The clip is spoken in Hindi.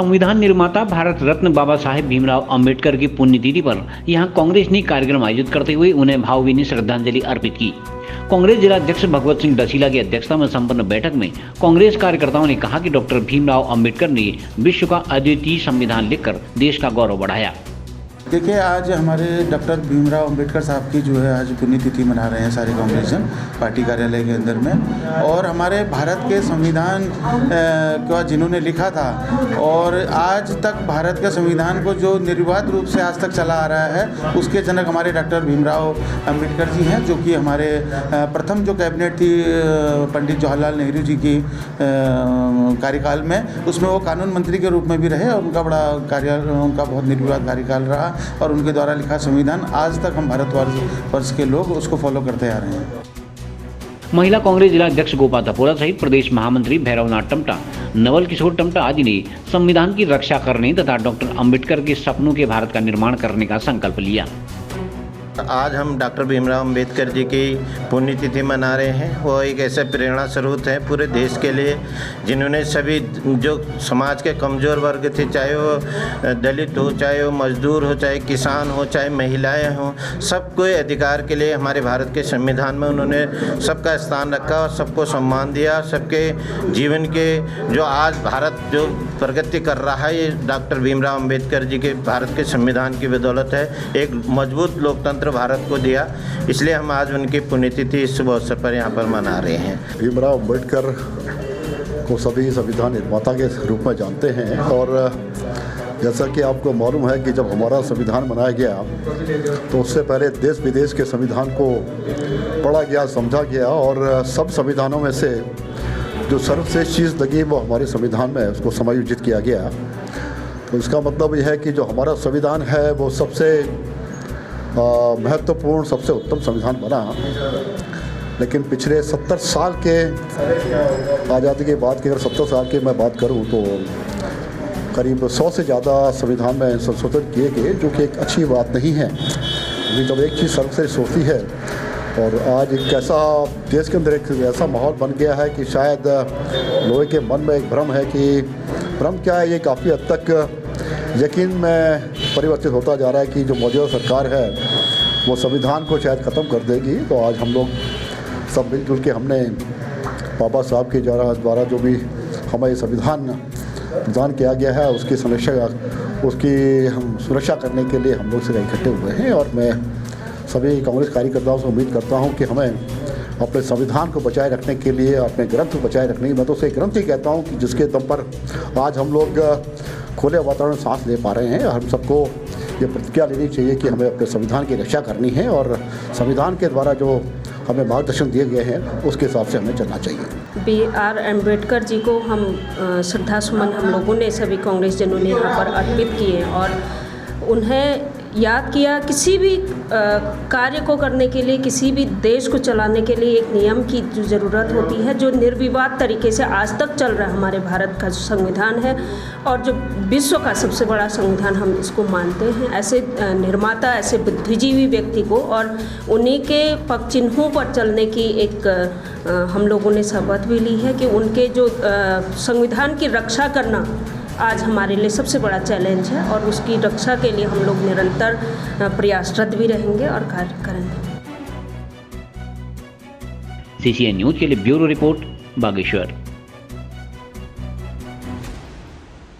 संविधान निर्माता भारत रत्न बाबा साहेब भीमराव अंबेडकर की पुण्यतिथि पर यहां कांग्रेस ने कार्यक्रम आयोजित करते हुए उन्हें भावभीनी श्रद्धांजलि अर्पित की। कांग्रेस जिला अध्यक्ष भगवत सिंह डसीला की अध्यक्षता में संपन्न बैठक में कांग्रेस कार्यकर्ताओं ने कहा कि डॉक्टर भीमराव अंबेडकर ने विश्व का अद्वितीय संविधान लिखकर देश का गौरव बढ़ाया। देखिए, आज हमारे डॉक्टर भीमराव अंबेडकर साहब की जो है आज पुण्यतिथि मना रहे हैं सारे कांग्रेसन पार्टी कार्यालय के अंदर में। और हमारे भारत के संविधान को जिन्होंने लिखा था और आज तक भारत के संविधान को जो निर्विवाद रूप से आज तक चला आ रहा है उसके जनक हमारे डॉक्टर भीमराव अंबेडकर जी हैं, जो कि हमारे प्रथम जो कैबिनेट थी पंडित जवाहरलाल नेहरू जी की कार्यकाल में, उसमें वो कानून मंत्री के रूप में भी रहे और उनका बहुत निर्विवाद कार्यकाल रहा और उनके द्वारा लिखा संविधान आज तक हम भारतवर्ष के लोग उसको फॉलो करते आ रहे हैं। महिला कांग्रेस जिला अध्यक्ष गोपा तपोरा सहित प्रदेश महामंत्री भैरवनाथ टमटा, नवल किशोर टमटा आदि ने संविधान की रक्षा करने तथा डॉक्टर अंबेडकर के सपनों के भारत का निर्माण करने का संकल्प लिया। आज हम डॉक्टर भीमराव अंबेडकर जी की पुण्यतिथि मना रहे हैं। वो एक ऐसे प्रेरणा स्रोत है पूरे देश के लिए, जिन्होंने सभी जो समाज के कमज़ोर वर्ग थे, चाहे वो दलित हो, चाहे वो मजदूर हो, चाहे किसान हो, चाहे महिलाएं हों, सबको अधिकार के लिए हमारे भारत के संविधान में उन्होंने सबका स्थान रखा और सबको सम्मान दिया। सबके जीवन के जो आज भारत जो प्रगति कर रहा है, ये डॉक्टर भीमराव अंबेडकर जी के भारत के संविधान की बदौलत है। एक मजबूत लोकतंत्र भारत को दिया, इसलिए हम आज उनकी पुण्यतिथि इस शुभ अवसर पर यहाँ पर मना रहे हैं। भीमराव अंबेडकर को सभी संविधान निर्माता के रूप में जानते हैं और जैसा कि आपको मालूम है कि जब हमारा संविधान बनाया गया तो उससे पहले देश विदेश के संविधान को पढ़ा गया, समझा गया और सब संविधानों में से जो सर्वश्रेष्ठ चीज़ लगी वो हमारे संविधान में उसको समायोजित किया गया। तो इसका मतलब यह है कि जो हमारा संविधान है वो सबसे महत्वपूर्ण, सबसे उत्तम संविधान बना। लेकिन पिछले 70 साल के आज़ादी के बाद की अगर 70 साल की मैं बात करूं तो करीब 100 से ज़्यादा संविधान में संशोधन किए गए, जो कि एक अच्छी बात नहीं है। लेकिन जब एक चीज़ सर्वश्रेष्ठ होती है और आज एक ऐसा देश के अंदर एक ऐसा माहौल बन गया है कि शायद लोगों के मन में एक भ्रम है कि भ्रम क्या है, ये काफ़ी हद तक यकीन में परिवर्तित होता जा रहा है कि जो मौजूदा सरकार है वो संविधान को शायद ख़त्म कर देगी। तो आज हम लोग सब मिलजुल के हमने बाबा साहब के द्वारा जो भी हमें संविधान प्रदान किया गया है उसकी हम सुरक्षा करने के लिए हम लोग से इकट्ठे हुए हैं। और मैं सभी कांग्रेस कार्यकर्ताओं से उम्मीद करता हूं कि हमें अपने संविधान को बचाए रखने के लिए, अपने ग्रंथ को बचाए रखने की, मैं तो उसे ग्रंथ ही कहता हूं कि जिसके दम पर आज हम लोग खुले वातावरण में सांस ले पा रहे हैं। हम सबको ये प्रतिज्ञा लेनी चाहिए कि हमें अपने संविधान की रक्षा करनी है और संविधान के द्वारा जो हमें मार्गदर्शन दिए गए हैं उसके हिसाब से हमें चलना चाहिए। B.R. अम्बेडकर जी को हम श्रद्धा सुमन हम लोगों ने सभी कांग्रेस जनों ने यहाँ पर अर्पित किए और उन्हें याद किया। किसी भी कार्य को करने के लिए, किसी भी देश को चलाने के लिए एक नियम की जो ज़रूरत होती है, जो निर्विवाद तरीके से आज तक चल रहा है हमारे भारत का जो संविधान है और जो विश्व का सबसे बड़ा संविधान हम इसको मानते हैं। ऐसे निर्माता, ऐसे बुद्धिजीवी व्यक्ति को और उन्हीं के पग चिन्हों पर चलने की एक हम लोगों ने शपथ भी ली है कि उनके जो संविधान की रक्षा करना आज हमारे लिए सबसे बड़ा चैलेंज है और उसकी रक्षा के लिए हम लोग निरंतर प्रयासरत भी रहेंगे और कार्य करेंगे। CCN न्यूज़ के लिए ब्यूरो रिपोर्ट, बागेश्वर।